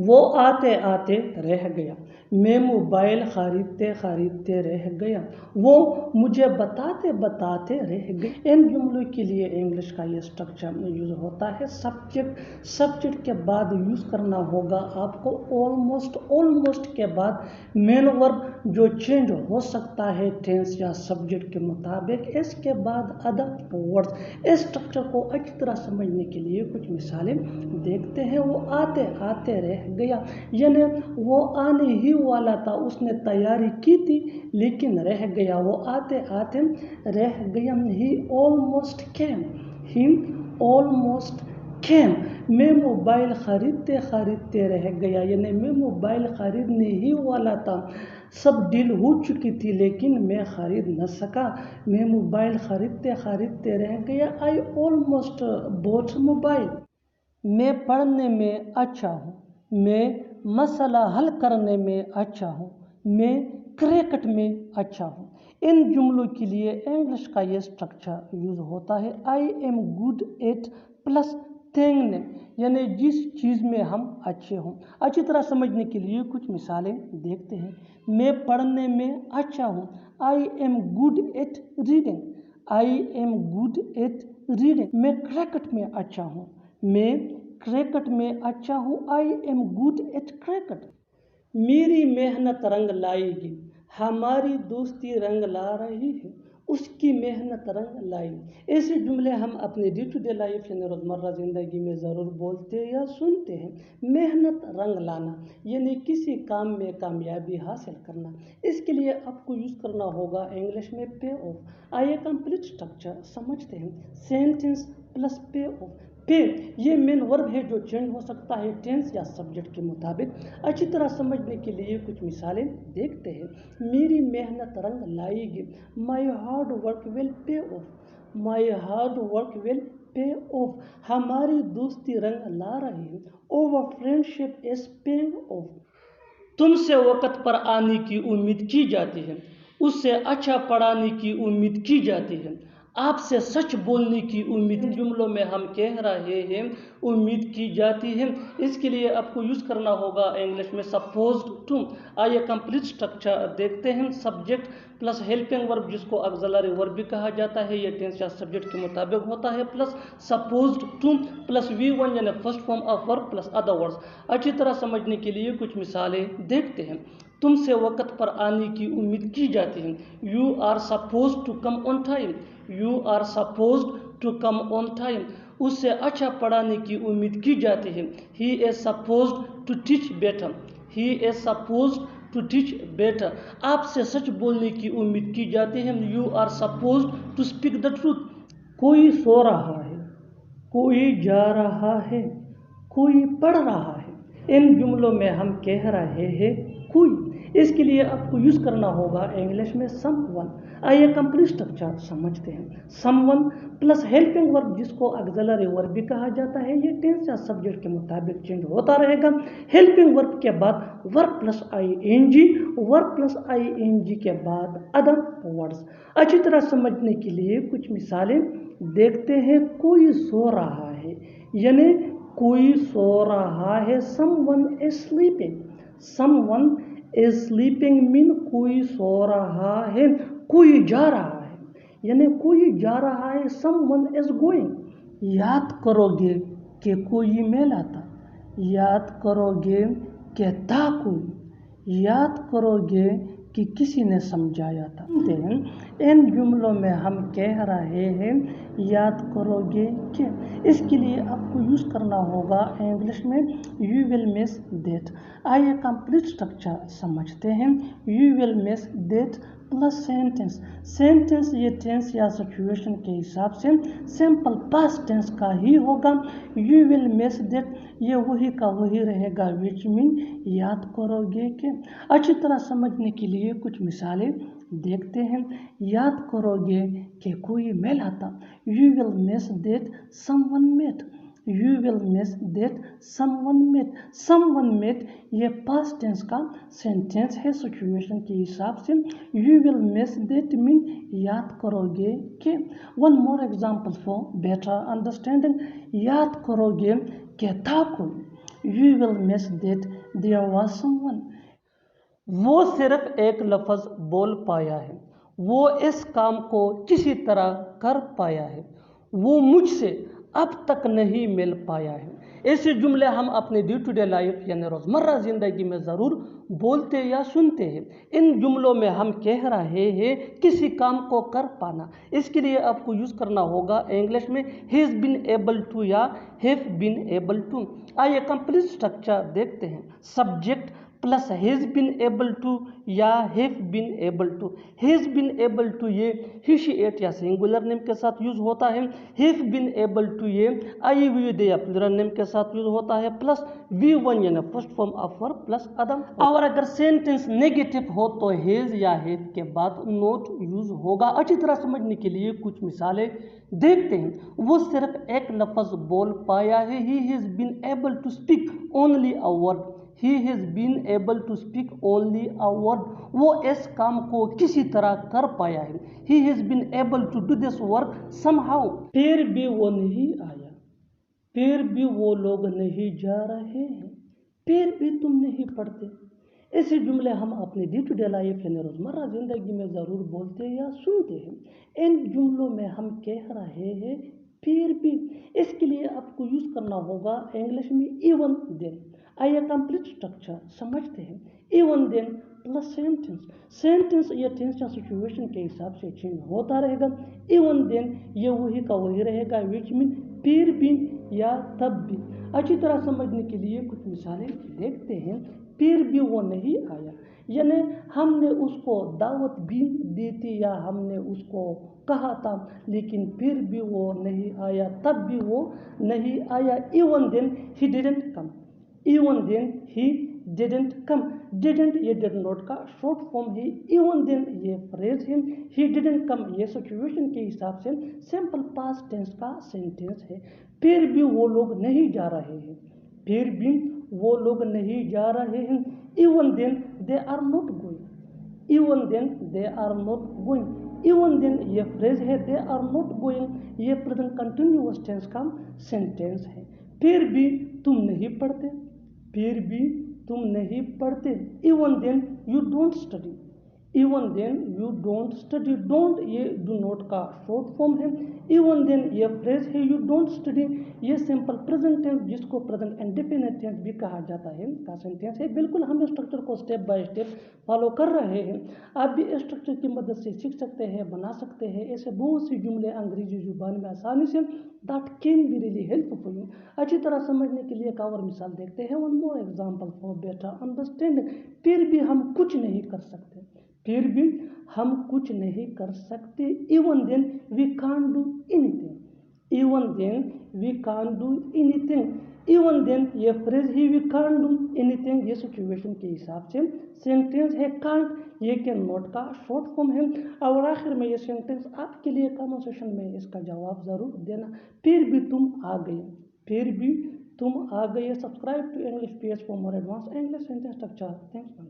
وہ آتے آتے رہ گیا، میں موبائل خریدتے خریدتے رہ گیا، وہ مجھے بتاتے بتاتے رہ گیا۔ ان جملوں کے لیے انگلش کا یہ سٹرکچر یوز ہوتا ہے۔ سبجیکٹ کے بعد یوز کرنا ہوگا آپ کو آلموسٹ کے بعد مین ورب جو چینج ہو سکتا ہے ٹینس یا سبجیکٹ کے مطابق، اس کے بعد ادر ورڈز۔ اس سٹرکچر کو اچھی طرح سمجھنے کے لیے کچھ مثالیں دیکھتے ہیں۔ وہ آتے آتے رہ گیا، یعنی وہ آنے ہی والا تھا، اس نے تیاری کی تھی لیکن رہ گیا۔ وہ آتے آتے رہ گیا۔ He almost came. میں موبائل خریدتے خریدتے رہ گیا، یعنی میں موبائل خریدنے ہی والا تھا، سب ڈیل ہو چکی تھی لیکن میں خرید نہ سکا۔ میں موبائل خریدتے خریدتے رہ گیا۔ I almost bought mobile. میں پڑھنے میں اچھا ہوں، میں مسئلہ حل کرنے میں اچھا ہوں، میں کرکٹ میں اچھا ہوں۔ ان جملوں کے لیے انگلش کا یہ سٹرکچر یوز ہوتا ہے I am good at plus thing name, یعنی جس چیز میں ہم اچھے ہوں۔ اچھی طرح سمجھنے کے لیے کچھ مثالیں دیکھتے ہیں۔ میں پڑھنے میں اچھا ہوں، I am good at reading. I am good at reading. میں کرکٹ میں اچھا ہوں، میں کرکٹ میں اچھا ہوں، I am good at cricket. میری محنت رنگ لائے گی، ہماری دوستی رنگ لا رہی ہے، اس کی محنت رنگ لائی۔ ایسے جملے ہم اپنے ڈے ٹو ڈے لائف یعنی روزمرہ زندگی میں ضرور بولتے یا سنتے ہیں۔ محنت رنگ لانا یعنی کسی کام میں کامیابی حاصل کرنا۔ اس کے لیے آپ کو یوز کرنا ہوگا انگلش میں پے آف۔ آئیے کمپلیٹ سٹرکچر سمجھتے ہیں۔ Sentence plus pay off. Pay یہ مین ورب ہے جو چینج ہو سکتا ہے ٹینس یا سبجیکٹ کے مطابق۔ اچھی طرح سمجھنے کے لیے کچھ مثالیں دیکھتے ہیں۔ میری محنت رنگ لائے گی، My hard work will pay off. My hard work will pay off. ہماری دوستی رنگ لا رہی ہے، Our friendship is paying off. تم سے وقت پر آنے کی امید کی جاتی ہے، اس سے اچھا پڑھانے کی امید کی جاتی ہے، آپ سے سچ بولنے کی امید۔ جملوں میں ہم کہہ رہے ہیں امید کی جاتی ہے، اس کے لیے آپ کو یوز کرنا ہوگا انگلش میں سپوزڈ ٹو۔ آئیے کمپلیٹ سٹرکچر دیکھتے ہیں۔ سبجیکٹ پلس ہیلپنگ ورب جس کو آگزیلری ورب بھی کہا جاتا ہے، یہ ٹینس یا سبجیکٹ کے مطابق ہوتا ہے، plus supposed two plus V1 یعنی first form of verb plus other words. اچھی طرح سمجھنے کے لیے کچھ مثالیں دیکھتے ہیں۔ تم سے وقت پر آنے کی امید کی جاتی ہے، You are supposed to come on time. You are supposed to come on time. اس سے اچھا پڑھانے کی امید کی جاتی ہے، He is supposed to teach better. He is supposed to teach better. آپ سے سچ بولنے کی امید کی جاتی ہے، You are supposed to speak the truth. کوئی سو رہا ہے، کوئی جا رہا ہے، کوئی پڑھ رہا ہے۔ ان جملوں میں ہم کہہ رہے ہیں کوئی، اس کے لیے آپ کو یوز کرنا ہوگا انگلش میں سم ون۔ آئیے کمپلیٹ سٹرکچر سمجھتے ہیں۔ سم ون پلس ہیلپنگ ورب جس کو آگزیلری ورب بھی کہا جاتا ہے، یہ ٹینس یا سبجیکٹ کے مطابق چینج ہوتا رہے گا۔ ہیلپنگ ورب کے بعد verb plus ING، verb plus ING کے بعد ادر ورڈز۔ اچھی طرح سمجھنے کے لیے کچھ مثالیں دیکھتے ہیں۔ کوئی سو رہا ہے یعنی کوئی سو رہا ہے، Someone is sleeping. Someone is sleeping mean کوئی سو رہا ہے۔ کوئی جا رہا ہے یعنی کوئی جا رہا ہے، Someone is going. یاد کرو گے کہ کوئی میلا تھا، یاد کرو گے کہ تھا کوئی، یاد کرو گے کہ کسی نے سمجھایا تھا۔ ان جملوں میں ہم کہہ رہے ہیں یاد کرو گے کہ، اس کے لیے آپ کو یوز کرنا ہوگا انگلش میں You will miss that. آئیے کمپلیٹ سٹرکچر سمجھتے ہیں۔ You will miss that plus sentence. Sentence یہ ٹینس یا سچویشن کے حساب سے سمپل پاسٹ ٹینس کا ہی ہوگا۔ You will miss that یہ وہی کا وہی رہے گا which mean یاد کرو گے کہ۔ اچھی طرح سمجھنے کے لیے کچھ مثالیں دیکھتے ہیں۔ یاد کرو گے کہ کوئی میلا تھا، You will miss that someone met. You will miss that someone met. Someone met یہ past tense کا سینٹینس ہے سچویشن کے حساب سے۔ You will miss that mean یاد کرو گے کہ۔ One more example for better understanding. یاد کرو گے کہ تھا کوئی، You will miss that there was someone. وہ صرف ایک لفظ بول پایا ہے، وہ اس کام کو کسی طرح کر پایا ہے، وہ مجھ سے اب تک نہیں مل پایا ہے۔ ایسے جملے ہم اپنے ڈے ٹو ڈے لائف یعنی روزمرہ زندگی میں ضرور بولتے یا سنتے ہیں۔ ان جملوں میں ہم کہہ رہے ہیں کسی کام کو کر پانا۔ اس کے لیے آپ کو یوز کرنا ہوگا انگلش میں he is been able to یا ہیو بین ایبل ٹو۔ آئیے کمپلیٹ اسٹرکچر دیکھتے ہیں۔ Subject plus has been able to یا have been able to. Has been able to یہ ہی شی ایٹ یا سنگولر نیم کے ساتھ یوز ہوتا ہے۔ ہیو بین ایبل ٹو یہ آئی وی دے یا پلورل نیم کے ساتھ یوز ہوتا ہے، پلس وی ون یعنی first form of verb plus ادم۔ اور اگر سینٹینس نیگیٹو ہو تو ہیز یا ہیو کے بعد نوٹ یوز ہوگا۔ اچھی طرح سمجھنے کے لیے کچھ مثالیں دیکھتے ہیں۔ وہ صرف ایک لفظ بول پایا ہے، he has been able to speak only a word. He has been able to speak only a word. وہ اس کام کو کسی طرح کر پایا ہے۔ He has been able to do this work somehow. پھر بھی وہ نہیں آیا، پھر بھی وہ لوگ نہیں جا رہے ہیں، پھر بھی تم نہیں پڑھتے۔ ایسے جملے ہم اپنے ڈے ٹو ڈے لائف یعنی روزمرہ زندگی میں ضرور بولتے یا سنتے ہیں۔ ان جملوں میں ہم کہہ رہے ہیں پھر بھی۔ اس کے لیے آپ کو یوز کرنا ہوگا انگلش میں ایون دین۔ آئیے کمپلیٹ اسٹرکچر سمجھتے ہیں۔ Even then plus sentence. Sentence یہ ٹینس یا سچویشن کے حساب سے چینج ہوتا رہے گا۔ ایون دین یہ وہی کا وہی رہے گا، وچ مین پھر بھی یا تب بھی۔ اچھی طرح سمجھنے کے لیے کچھ مثالیں دیکھتے ہیں۔ پھر بھی وہ نہیں آیا، یعنی ہم نے اس کو دعوت بھی دی تھی یا ہم نے اس کو کہا تھا لیکن پھر بھی وہ نہیں آیا، تب بھی وہ نہیں آیا۔ Even then he didn't come. Even then he didn't come. Didn't یہ ڈیڈ ناٹ کا شارٹ فارم ہے۔ ایون دین یہ فریز ہے۔ ہی ڈیڈنٹ کم یہ سچویشن کے حساب سے سمپل پاسٹ ٹینس کا سینٹینس ہے۔ پھر بھی وہ لوگ نہیں جا رہے ہیں، پھر بھی وہ لوگ نہیں جا رہے ہیں۔ Even then they are not going. Even then they are not going. Even then یہ فریز ہے، دے آر ناٹ گوئنگ یہ پریزنٹ کنٹینیوس ٹینس کا سینٹینس ہے۔ پھر بھی تم نہیں پڑھتے، پھر بھی تم نہیں پڑھتے۔ Even then you don't study. Even then you don't study. Don't یہ ڈو ناٹ کا شارٹ فارم ہے۔ ایون دین یہ فریز ہے، یو ڈونٹ اسٹڈی یہ سمپل پریزنٹ ٹینس جس کو پریزنٹ انڈیفینٹ ٹینس بھی کہا جاتا ہے کا سینٹینس ہے۔ بالکل ہم اسٹرکچر کو اسٹیپ بائی اسٹیپ فالو کر رہے ہیں۔ آپ بھی اسٹرکچر کی مدد سے سیکھ سکتے ہیں، بنا سکتے ہیں ایسے بہت سی جملے انگریزی زبان میں آسانی سے that can be really helpful for you۔ اچھی طرح سمجھنے کے لیے ایک اور مثال دیکھتے ہیں۔ one more example for better understanding۔ پھر بھی ہم کچھ نہیں کر سکتے، پھر بھی ہم کچھ نہیں کر سکتے۔ Even then we can't do anything۔ Even then we can't do anything۔ Even then یہ فریز ہی وی can't do anything یہ سچویشن کے حساب سے سینٹینس ہے۔ can't یہ کین ناٹ کا شارٹ فارم ہے۔ اور آخر میں یہ سینٹینس آپ کے لیے کامن سیشن میں اس کا جواب ضرور دینا۔ پھر بھی تم آ گئے، پھر بھی تم آ گئے۔ Subscribe to English PH for more advanced English sentence structure۔ Thanks.